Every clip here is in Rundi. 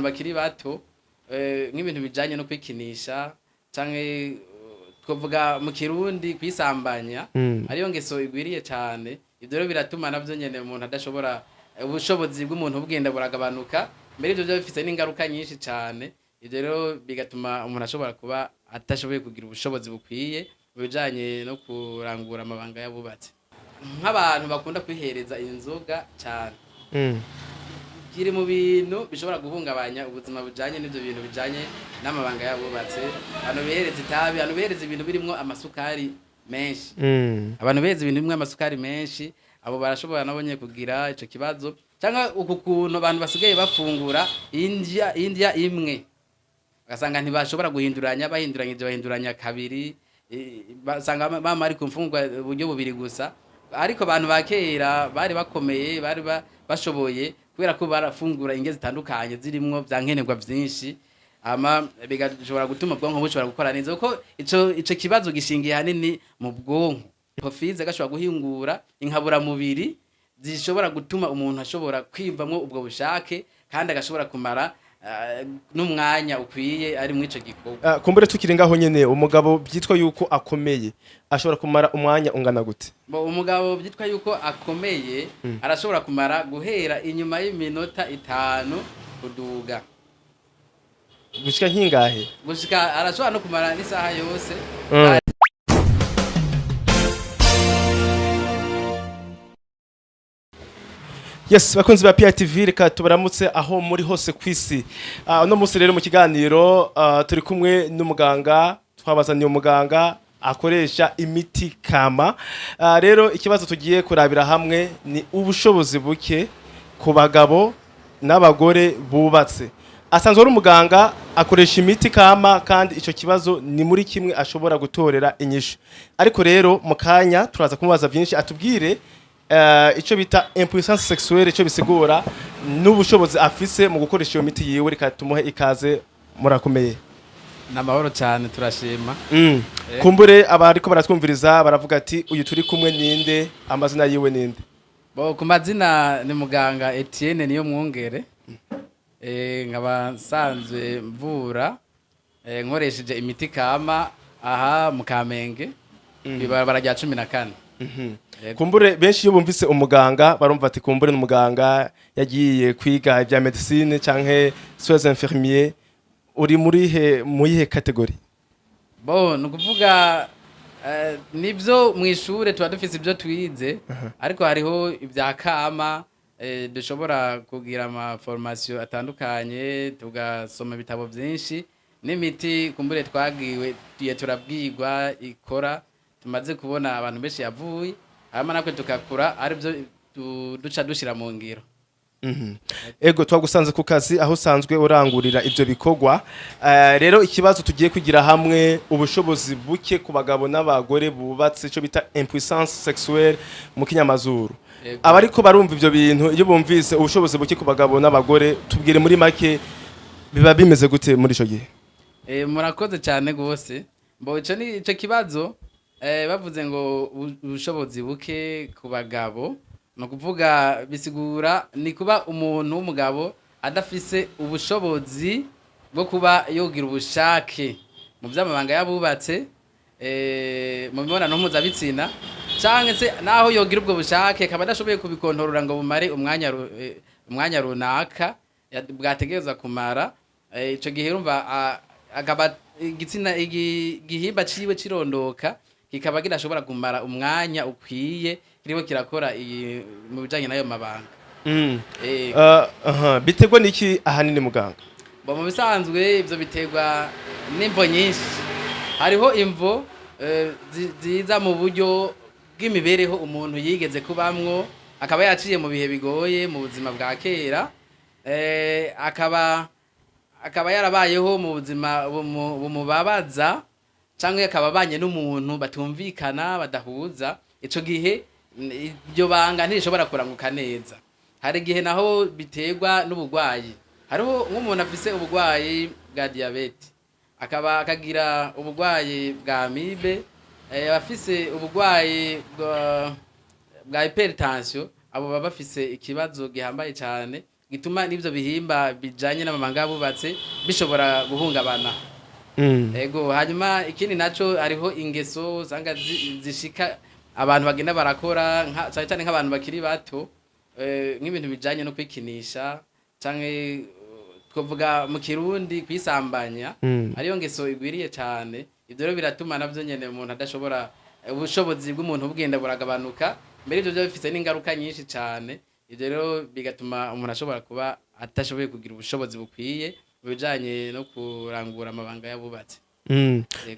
bakiri bato nk'ibintu bijanye no kwikinisha canke twovuga mu kirundi kwisambanya ariyo ngeso igwiriye cane. Ivyo rero biratuma navyo nyene umuntu adashobora ubushobozi bw'umuntu bugenda buragabanuka, mbere ivyo vyo bifise n'ingaruka nyinshi cane. Ivyo rero bigatuma umuntu ashobora kuba atashoboye kugira ubushobozi bukwiye mu bijanye no kurangura amabanga y'abubatsi. Nk'abantu bakunda kwihereza inzoga cane kiri mu bintu bishobora guhungabanya ubuzima bujanye n'ivyo bintu bijanye n'amabanga y'abubatse. Abantu bihereza itabi, abantu bihereza ibintu birimwo amasukari menshi. Abantu bihereza ibintu birimwo amasukari menshi, abo barashobora nabo nyene kugira ico kibazo. Canke uku kuntu abantu basigaye bafungura indya imwe, ugasanga ntibashobora bahinduranya kabiri, basanga bama ari ku mfungwa uburyo bubiri gusa. Ariko abantu ba kera bari bakomeye, bari bashoboye kubera ko barafungura indya zitandukanye zirimwo vya nkenerwa vyinshi, ama bigashobora gutuma ubwonko bushobora gukora neza, kuko ico kibazo gishingiye hanini mu bwonko. Hypophyse gashobora guhingura inkabura mubiri zishobora gutuma umuntu ashobora kwivamwo ubwo bushake, kandi agashobora kumara n'umwanya ukwiye ari mw'ico gikorwa. Kumbure tukiri ngaho nyene, umugabo vyitwa yuko akomeye ashobora kumara umwanya ungana gute? Umugabo vyitwa yuko akomeye arashobora kumara guhera inyuma y'iminota 5 kuduga. Gushika nkingahe? Gushika arashobora no kumara n'isaha yose. Yes, bakunzi ba PITV, reka tubaramutse aho muri hose kwisi. Uno munsi rero mu kiganiro turi kumwe n'umuganga, twabazaniye umuganga akoresha imiti kama. Rero ikibazo tugiye kurabira hamwe ni ubushobozi buke ku bagabo n'abagore bubatse. Asanzwe ari umuganga akoresha imiti kama, kandi ico kibazo ni muri kimwe ashobora gutorera inyishu. Ariko rero mu kanya turaza kumubaza byinshi, atubwire ico bita impuissance sexuelle, ico bisigura n'ubushobozi afise mu gukoresha iyo miti yiwe. Reka tumuhe ikaze, murakomeye. Namahoro cyane, turashima. Kumbure abariko baratwumviriza baravuga ati uyu turi kumwe ninde, amazina yiwe ninde? Ku mazina ni muganga Etienne niyo mwongere. Nkaba nsanzwe mvura nkoresheje imiti kama aha mu Kamenge ibarabara rya 14. Kumbure benshi iyo bumvise umuganga barumva ati kumbure n'umuganga yagiye kwiga ibya medicine canke soins infirmiers. Uri muyihe kategori? Nukuvuga nivyo mwishure tuba dufise ibyo twize, ariko hariho ibya kama dushobora kugira ama formation atandukanye, tugasoma ibitabo byinshi n'imiti kumbure twagiwe turabwirwa ikora. Tumaze kubona abantu benshi yavuye, hama nakwe tukakura aribyo duca dushira mu ngiro. Ego twagusanze ku kazi aho usanzwe urangurira ivyo bikorwa. Rero ikibazo tugiye kugira hamwe, ubushobozi buke ku bagabo n'abagore bubatse, ico bita impuissance sexuelle mu kinyamazuru. Abariko barumva ivyo bintu, iyo bumvise ubushobozi buke ku bagabo n'abagore, tubwire muri make biba bimeze gute muri ico gihe? Murakoze cyane gose. Ico ni ico kibazo bavuze ngo ubushobozi buke ku bagabo, no kuvuga bisigura ni kuba umuntu w'umugabo adafise ubushobozi bwo kuba yogira ubushake mu vy'amabanga yabubatse, mu mibonano mpuzabitsina, canke se naho yogira ubwo bushake akaba adashoboye kubikontorora ngo bumare umwanya runaka bwategerezwa kumara. Ico gihe urumva akaba igihimba ciwe cirondoka, kikaba kidashobora kumara umwanya ukwiye kirimo kirakora mu bijanye nayo mabanga. Biterwa niki ahanini muganga? Mu bisanzwe ivyo biterwa n'imvo nyinshi. Hariho imvo ziza mu buryo bw'imibereho umuntu yigeze kubamwo, akaba yaciye mu bihe bigoye mu buzima bwa kera, akaba yarabayeho mu buzima bumubabaza, canke akaba abanye n'umuntu batumvikana badahuza. Ico gihe iryo banga ntirishobora kuranguka neza. Hari igihe naho biterwa n'ubugwayi. Hariho nk'umuntu afise ubugwayi bwa diabete, akaba akagira ubugwayi bwa amibe, afise ubugwayi bwa hypertension, abo baba bafise ikibazo gihambaye cyane gituma n'ivyo bihimba bijanye n'amabanga y'abubatse bishobora guhungabana. Ego hanyuma ikindi naco hariho ingeso usanga zishika abantu bagenda barakora cyane cyane nk'abantu bakiri bato nk'ibintu bijanye no kwikinisha canke twovuga mu Kirundi kwisambanya ariyo ngeso igwiriye cyane. Ivyo rero biratuma navyo nyene umuntu adashobora ubushobozi bw'umuntu bugenda buragabanuka, mbere ivyo byo bifise n'ingaruka nyinshi cyane. Ivyo rero bigatuma umuntu ashobora kuba atashoboye kugira ubushobozi bukwiye mu bijanye no kurangura amabanga y'abubatse.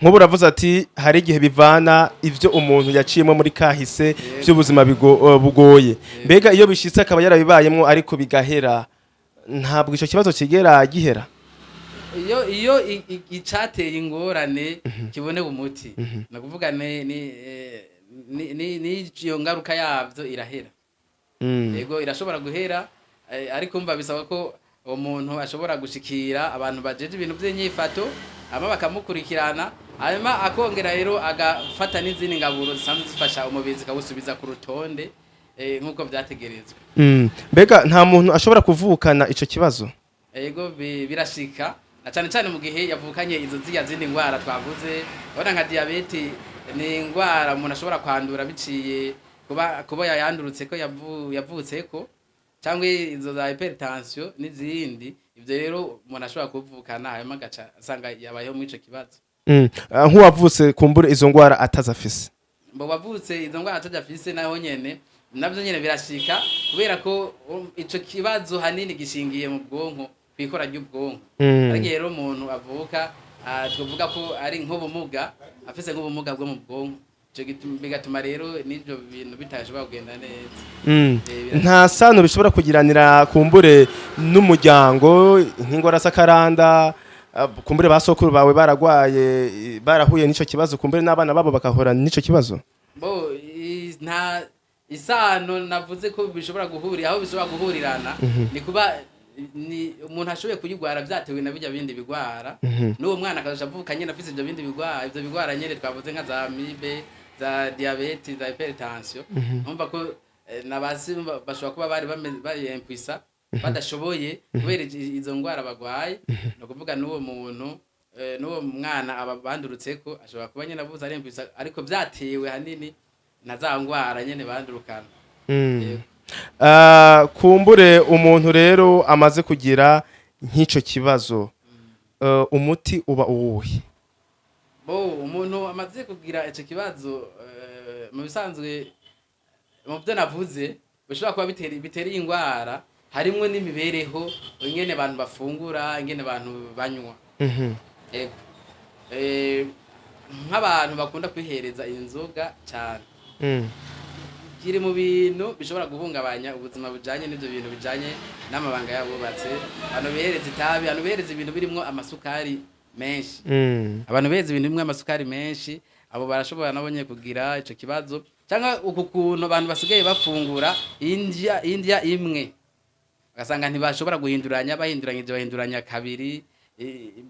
Nk'ubu uravuze ati hari igihe bivana ivyo umuntu yaciyemo muri kahise by'ubuzima bugoye, mbega iyo bishitse akaba yarabibayemwo ariko bigahera, ntabwo ico kibazo kigera gihera? Iyo icateye ingorane kibone umuti nakuvuga ni iyo ngaruka yavyo irahera. Yego irashobora guhera, ariko mva bisaba ko umuntu ashobora gushikira abantu bajeje ibintu by'inyifato ama bakamukurikirana, hanyuma akongera rero agafata n'izindi ngaburo zisanzwe zifasha umubiri zikawusubiza ku rutonde nk'uko vyategerezwa. Mbega nta muntu ashobora kuvukana ico kibazo? Yego birashika na cyane cyane mu gihe yavukanye izo zindi ngwara twavuze. Ubona nka diabete ni ingwara umuntu ashobora kwandura biciye kuba yayandurutse ko yavutseko, cyangwa izo za hypertension n'izindi. Ivyo rero umuntu ashobora kuvukana hanyuma agaca asanga yabayeho muri ico kibazo. Nk'uwavutse kumbure izo ngwara atazafise, mbo wavutse izo ngwara atazafise naho nyene navyo nyene birashika, kubera ko ico kibazo hanini gishingiye mu bwonko, kwikora ry'ubwonko. Ariko rero umuntu avuka twovuga ko ari nk'ubumuga, afise nk'ubumuga bwo mu bwonko, bigatuma rero n'ivyo bintu bitashobora kugenda neza. Nta sano bishobora kugiranira kumbure n'umuryango, nk'ingwara z'akaranda, kumbure basokuru bawe baragwaye barahuye n'ico kibazo, kumbure n'abana babo bakahora n'ico kibazo? Bo nta isano navuze ko bishobora guhurira, aho bishobora guhurirana ni kuba ni umuntu ashoboye kuyigwara vyatewe na bijya bindi bigwara, n'uwo mwana akaje avukanye nafise ibyo bindi bigwara. Ivyo bigwara nyene twavuze nka za amibe, za diabete, za hypertension. Numva ko nabasi bashobora kuba bari impwisa badashoboye kubera izo ngwara bagwaye, no kuvuga n'uwo muntu n'uwo mwana abandurutseko ashobora kuba nyene avuze ari impwisa, ariko vyatewe hanini na za ngwara nyene bandurukana. Kumbure umuntu rero amaze kugira nk'ico kibazo, umuti uba uwuhe? Umuntu amaze kugira ico kibazo mu bisanzwe mu byo navuze bishobora kuba bitera ingwara, harimo n'imibereho, ingene abantu bafungura, ingene abantu banywa. Nk'abantu bakunda kwihereza inzoga cyane, kiri mu bintu bishobora guhungabanya ubuzima bujanye n'ivyo bintu bijanye n'amabanga y'abubatse. Abantu bihereza itabi, abantu bihereza ibintu birimwo amasukari menshi, abantu bihereza ibintu birimwo amasukari menshi, abo barashobora nabonye kugira ico kibazo. Cyangwa uku kuntu abantu basigaye bafungura indya imwe, ugasanga ntibashobora bahinduranya kabiri,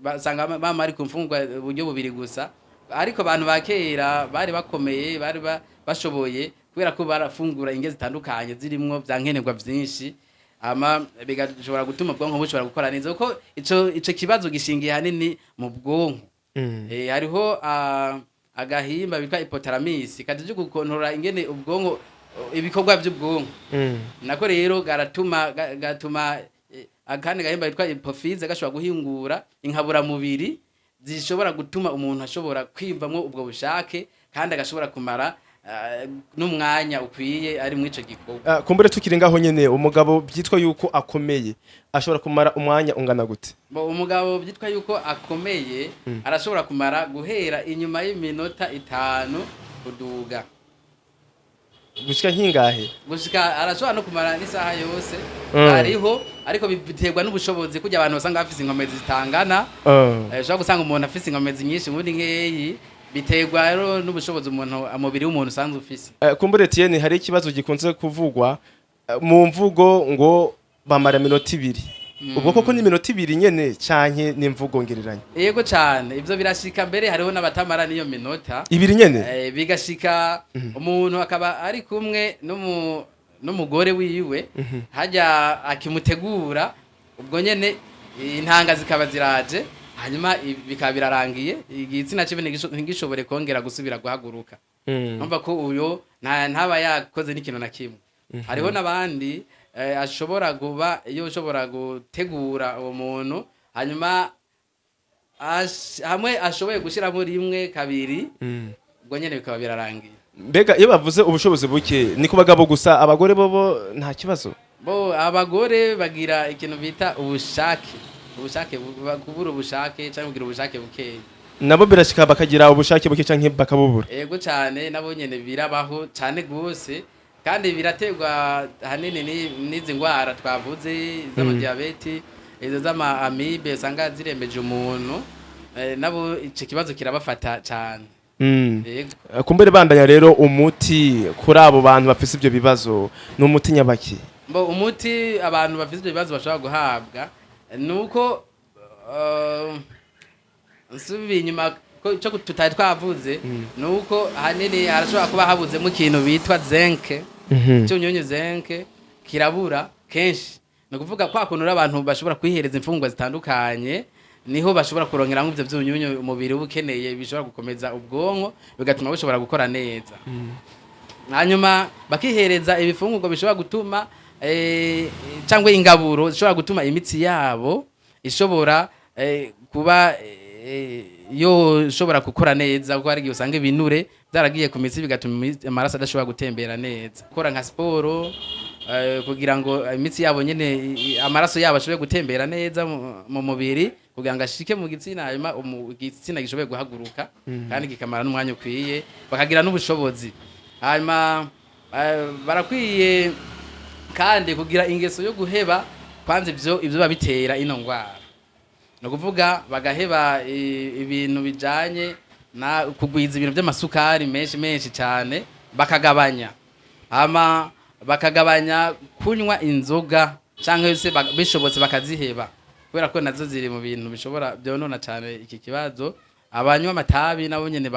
basanga mama ari kumfungwa uburyo bubiri gusa. Ariko abantu bakera bari bakomeye, bari bashoboye kubera ko barafungura inge zitandukanye zirimwo byankenerwa vyinshi, ama bigashobora gutuma ubwonko bushobora gukora neza, kuko ico kibazo gishingiye hanini mu bwonko. Hariho agahimba bitwa hypothalamus kaje gukontorora ingene ubwonko ibikorwa by'ubwonko. Nako rero gatuma akandi gahimba bitwa hypophyse gashobora guhingura inkabura mubiri zishobora gutuma umuntu ashobora kwimvamwo ubwo bushake, kandi agashobora kumara n'umwanya ukwiye ari muri ico gikorwa. Kumbure tukiri ngaho nyene, umugabo byitwa yuko akomeye ashobora kumara umwanya ungana gute? Umugabo byitwa yuko akomeye arashobora kumara guhera inyuma y'iminota 5 kuduga gushika nkingahe? Gushika arashobora no kumara n'isaha yose. Hariho ariko biterwa n'ubushobozi, kujya abantu basanga bafise inkomezi zitangana. Ushobora gusanga umuntu afise inkomezi nyinshi muri nkeyi, biterwa rero n'ubushobozi umuntu amubiri w'umuntu usanzwe ufise. Kumbure Tiene, hari ikibazo gikunze kuvugwa mu mvugo ngo bamara minota 2. Ubwo koko ni minota 2 nyene canke ni imvugo ngereranya? Yego cyane, ivyo birashika, mbere hariho n'abatamara niyo minota 2 nyene. Bigashika umuntu akaba ari kumwe n'umugore wiwe hajya akimutegura ubwo nyene intanga zikaba ziraje hanyuma bikaba birarangiye igitsina ciwe ntigishobore kongera gusubira guhaguruka numva ko uyo ntaba yakoze n'ikintu na kimwe hariho n'abandi ashobora kuba iyo ushobora gutegura uwo muntu hanyuma hamwe ashoboye gushyiramo rimwe kabiri ubwo nyene bikaba birarangiye. Mbega iyo bavuze ubushobozi buke ni ku bagabo gusa, abagore bobo nta kibazo? Abagore bagira ikintu bita ubushake kubura ubushake cyangwa kugira ubushake bukeya, nabo birashika bakagira ubushake buke canke bakabubura. Yego cyane, nabo nyene birabaho cyane gose, kandi biraterwa hanini n'izi ngwara twavuze z'amadiabete, izo z'ama amibe usanga zirembeje umuntu, nabo ico kibazo kirabafata cyane. Kumbere bandanya rero umuti kuri abo bantu bafise ibyo bibazo n'umuti nyabaki? Umuti abantu bafise ibyo bibazo bashobora guhabwa nuko nsubiye inyuma cyo tutari twavuze nuko hanini arashobora kuba habuzemo ikintu bitwa zinc, cyunyunyu zinc kirabura kenshi, no kuvuga kwa kunura abantu bashobora kwihereza imfungwa zitandukanye niho bashobora kurongera nk'ivyo byunyunyu umubiri ubukeneye bishobora gukomeza ubwonko bigatuma bushobora gukora neza. Hanyuma bakihereza ibifungurwa bishobora gutuma cyangwa ingaburo zishobora gutuma imitsi yabo ishobora kuba yo shobora gukora neza, kuko hari igihe usanga ibinure byaragiye ku mitsi bigatuma amaraso adashobora gutembera neza. Gukora nka siporo kugira ngo imitsi yabo nyene amaraso yabo ashobore gutembera neza mu mubiri kugira ngo ashike mu gitsina, hanyuma igitsina gishoboye guhaguruka kandi kikamara n'umwanya ukwiye, bakagira n'ubushobozi. Hanyuma barakwiye kandi kugira ingeso yo guheba kwanza ivyo babitera ino ngwara, no kuvuga bagaheba ibintu bijanye na kugwiza ibintu by'amasukari menshi cyane, bakagabanya bakagabanya kunywa inzoga canke se bishobotse bakaziheba, kubera ko nazo ziri mu bintu bishobora byonona cyane iki kibazo. Abanywa amatabi nabo nyene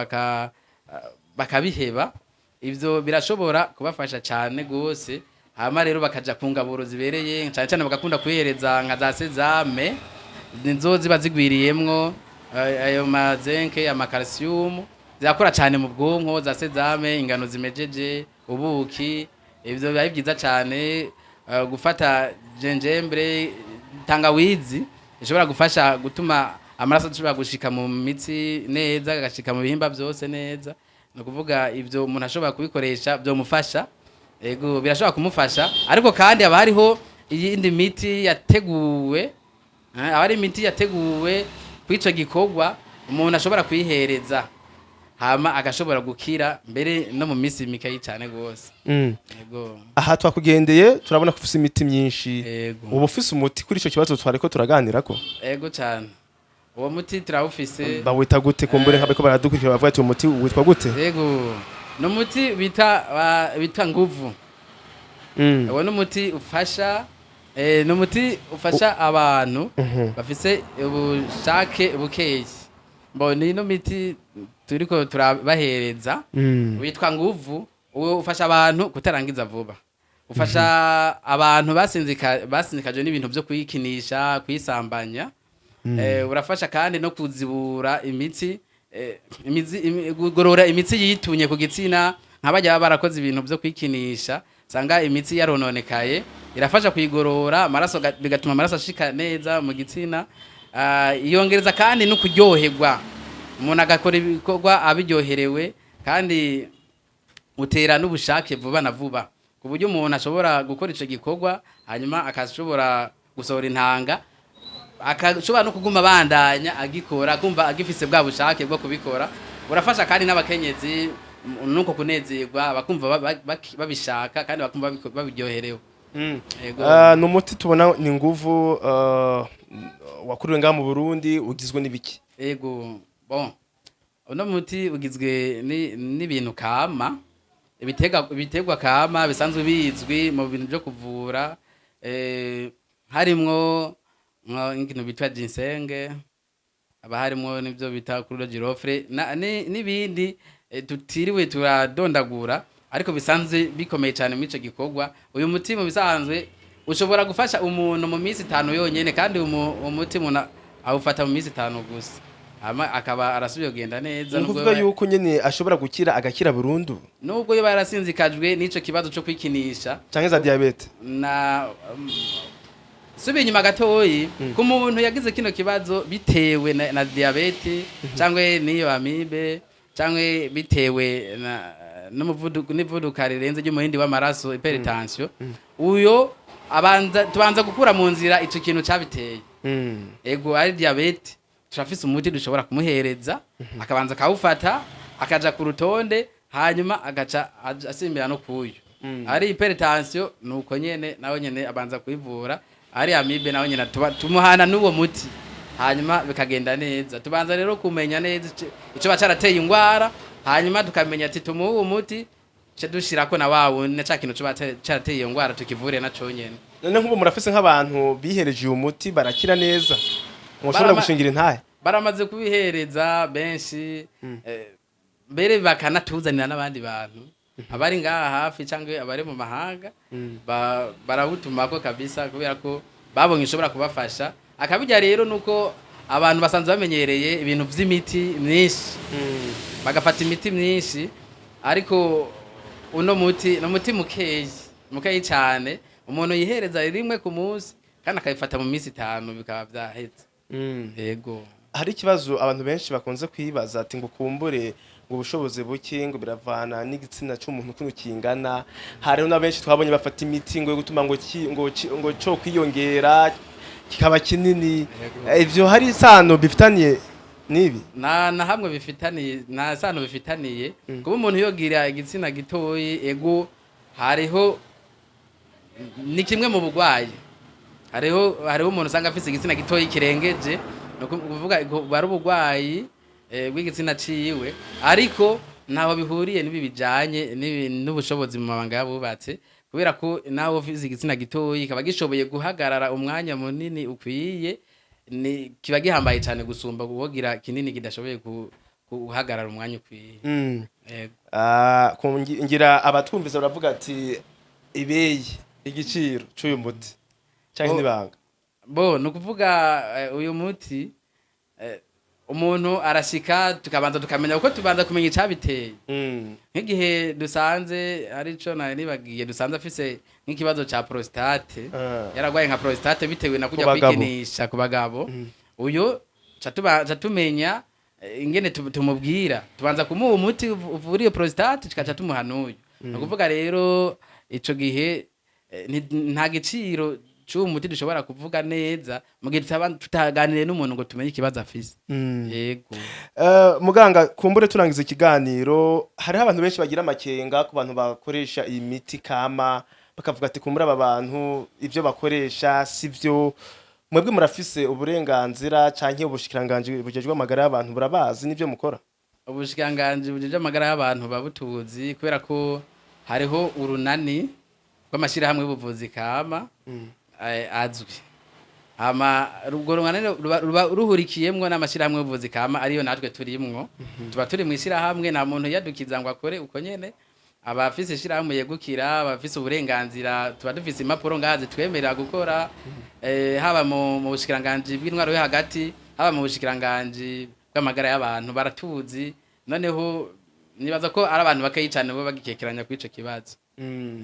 bakabiheba, ivyo birashobora kubafasha cyane gose. Hama rero bakaja ku ngaburo zibereye cyane cyane bagakunda kwihereza nka za sezame, nizo ziba zigwiriyemwo ayo mazenke ama calcium, zirakora cyane mu bwonko, za sezame, ingano zimejeje, ubuki, ivyo biba byiza cyane. Gufata gingembre, tangawizi ishobora gufasha gutuma amaraso ashobora gushika mu mitsi neza, agashika mu bihimba byose neza, no kuvuga ivyo umuntu ashobora kubikoresha byo mufasha. Ego birashobora kumufasha, ariko kandi aba hariho iyindi miti yateguwe, abari imiti yateguwe kwico gikorwa umuntu ashobora kwihereza hama agashobora gukira mbere no mu misi mikayi cyane gose. Ego aha twakugendeye turabona ko ufise imiti myinshi, ubu ufise umuti kuri ico kibazo twariko turaganirako? Ego cyane, uwo muti turawufise. Bawita gute? Kumbure nk'abeko baradukurikira bavuga ati umuti witwa gute? Ego no muti bita nguvu. Uwo no muti ufasha no muti ufasha abantu bafise ubushake bukeyi. Mboni no miti turiko turabahereza witwa nguvu, uwo ufasha abantu kutarangiza vuba, ufasha abantu basinzikaje n'ibintu byo kwikinisha, kwisambanya. Urafasha kandi no kuzibura imitsi, kugorora imitsi yitunye ku gitsina, nk'abajya barakoze ibintu byo kwikinisha sanga imitsi yarononekaye, irafasha kuyigorora amaraso bigatuma amaraso ashika neza mu gitsina. Iyongereza kandi no kuryoherwa, umuntu agakora ibikorwa abiryoherewe, kandi utera n'ubushake vuba na vuba, ku buryo umuntu ashobora gukora ico gikorwa hanyuma akashobora gusohora intanga, akashobora no kuguma bandanya agikora kumva agifise bwa bushake bwo kubikora. Urafasha kandi n'abakenyezi nuko kunezerwa, bakumva babishaka kandi bakumva babiryoherewe. Numuti tubona ni nguvu wakuriwe nga mu Burundi, ugizwe n'ibiki? Ego bon, uno muti ugizwe n'ibintu kama, ibitegwa kama bisanzwe bizwi mu bintu byo kuvura, harimwo nk'ikintu bitwa ginseng, aba harimwo n'ibyo bita kuri girofre n'ibindi tutiriwe turadondagura, ariko bisanzwe bikomeye cyane muri icyo gikorwa. Uyu muti mu bisanzwe ushobora gufasha umuntu mu minsi 5 yonyene, kandi umuti umuntu awufata mu minsi 5 gusa, akaba arasubiye kugenda neza. Nukuvuga yuko nyene ashobora gukira agakira burundu, nubwo yo barasinzikajwe n'ico kibazo cyo kwikinisha canke za diabete. Na subiye inyuma gatoyi ku muntu yagize kino kibazo bitewe na diabete cyangwe niyo amibe cyangwe bitewe n'umuvuduko rirenze ry'umuhindi w'amaraso, hypertension, uyo tubanza gukura mu nzira ico kintu cabiteye. Ego ari diabete, turafise umuti dushobora kumuhereza, akabanza kawufata, akaja ku rutonde, hanyuma agaca asimbira no kuyo. Ari hypertension nuko nyene nawe nyene abanza kuivura, ari amibe nawe nyene tumuhana n'uwo muti, hanyuma bikagenda neza. Tubanza rero kumenya neza ico bacarateye ingwara, hanyuma tukamenya ati tumuha uwo muti cyo dushirako na wawo na ca kintu cyo bacarateye iyo ngwara tukivure na co nyene. None nk'ubu murafise nk'abantu bihereje uyu muti barakira neza, mushobora gushingira intahe? Baramaze kubihereza benshi, mbere bakanatuzanira n'abandi bantu abari ngaha hafi cyangwa abari mu mahanga, barabutumako kabisa kubera ko babonye ishobora kubafasha. Akabijya rero nuko abantu basanzwe bamenyereye ibintu vy'imiti myinshi, bagafata imiti myinshi, ariko uno muti no muti mukeyi cyane, umuntu yihereza rimwe ku munsi kandi akayifata mu minsi 5 bikaba byahetse. Yego, hari ikibazo abantu benshi bakunze kwibaza ati ngo kumbure ngo ubushobozi buke ngo biravana n'igitsina cy'umuntu kuno kingana. Hariho na benshi twabonye bafata imiti ngo gutuma ngo cyo kwiyongera kikaba kinini. Ivyo hari isano bifitaniye nibi? Na hamwe bifitaniye, na sano bifitaniye. Kuba umuntu yogira igitsina gitoyi, ego hariho ni kimwe mu bugwayi. Hariho umuntu usanga afise igitsina gitoyi kirengeje, no kuvuga bari ubugwayi bw'igitsina ciwe, ariko ntaho bihuriye nibi bijanye n'ubushobozi mu mabanga yabubatse, kubera ko naho ufise igitsina gitoyi kaba gishoboye guhagarara umwanya munini ukwiye, ni kiba gihambaye cyane gusumba kuwogira kinini kidashoboye guhagarara umwanya ukwiye. Ngira abatwumvise baravuga ati ibeye igiciro cy'uyu muti cyangwa nibanga nukuvuga uyu muti umuntu arashika tukabanza tukamenya uko tubanza kumenya icabiteye. Nk'igihe dusanze arico nibagiye dusanze afise nk'ikibazo ca prostate, yaragwaye nka prostate bitewe na kujya kwikinisha ku bagabo, uyo tumenya ingene tumubwira, tubanza kumuha umuti uvura iyo prostate tukaca tumuhanuye. Nukuvuga rero ico gihe nta giciro cy'uwo muti dushobora kuvuga neza mu gihe tutaganiriye n'umuntu ngo tumenye ikibazo afise. Yego, muganga, kumbure turangiza ikiganiro, hariho abantu benshi bagira amakenga ku bantu bakoresha iyi miti kama, bakavuga ati kumbure aba bantu ivyo bakoresha sivyo. Mwebwe murafise uburenganzira canke ubushikiranganje bujejwe amagara y'abantu burabazi n'ivyo mukora? Ubushikiranganje bujejwe amagara y'abantu babutuzi, kubera ko hariho urunani rw'amashirahamwe y'ubuvuzi kama azwi. Urwo runani ruhurikiyemwo n'amashirahamwe y'ubuvuzi kama ariyo natwe turimwo. Tuba turi mu ishirahamwe, nta muntu yadukiza ngo akore uko nyene. Abafise ishirahamwe yegukira, abafise uburenganzira, tuba dufise impapuro ngazi twemerera gukora, haba mu bushikiranganje bw'intwaro yo hagati, haba mu bushikiranganje bw'amagara y'abantu baratuzi. Noneho nibaza ko ari abantu bakeyi cyane bo bagikekeranya kuri ico kibazo.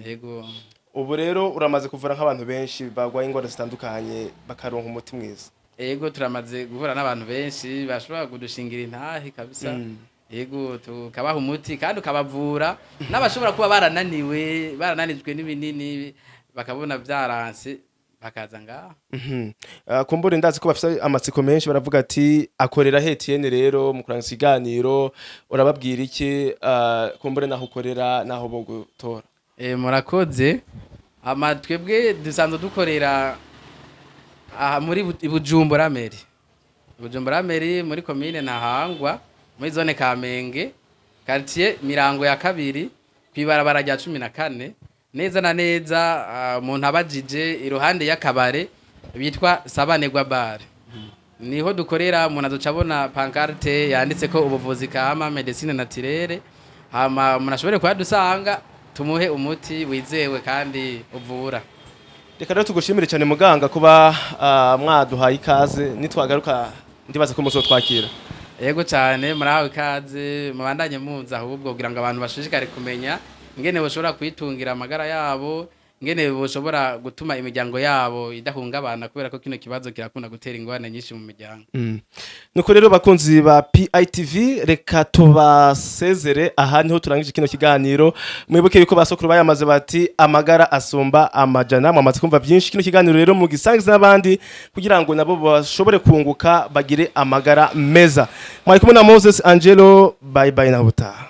Yego, ubu rero uramaze kuvura nk'abantu benshi bagwaye ingwara zitandukanye bakaronka umuti mwiza? Yego, turamaze guhura n'abantu benshi bashobora kudushingira intahe kabisa. Yego, tukabaha umuti kandi ukabavura, n'abashobora kuba barananijwe n'ibinini bakabona byaranse bakaza ngaha. Kumbure ndazi ko bafite amatsiko menshi, baravuga ati akorera Etienne. Rero mu kurangiza ikiganiro urababwira iki? Kumbure naho ukorera naho bo gutora? Murakoze. Twebwe dusanzwe dukorera muri Bujumbura Meri, muri commune Ntahangwa, muri zone Kamenge, quartier Mirango ya 2, kwibarabara rya 14, neza na neza umuntu abajije iruhande y'akabare bitwa Sabanegwa Bar. Niho dukorera. Umuntu azucabona pancarte yanditse ko ubuvuzi kama medicine naturelle, hama munashobore kwa dusanga tumuhe umuti wizewe kandi uvura. Reka rero tugushimire cyane muganga kuba mwaduhaye ikaze nitwagaruka ndibaza ko muzo twakira. Yego cyane murahawe ikaze mubandanye muza ahubwo kugira ngo abantu bashishikare kumenya ingene boshobora kwitungira amagara yabo, ingene boshobora gutuma imiryango yabo idahungabana kubera ko kino kibazo kirakunda gutera ingorane nyinshi mu miryango. Nuko rero bakunzi ba PITV reka tubasezere aha niho turangije kino kiganiro. Mwibuke yuko basokuru bayamaze bati amagara asumba amajana, mwamaze kumva byinshi. Kino kiganiro rero mu gisangiza n'abandi kugira ngo nabo bashobore kunguka bagire amagara meza. Mwari kumwe na Moses Angelo, bye bye na buta.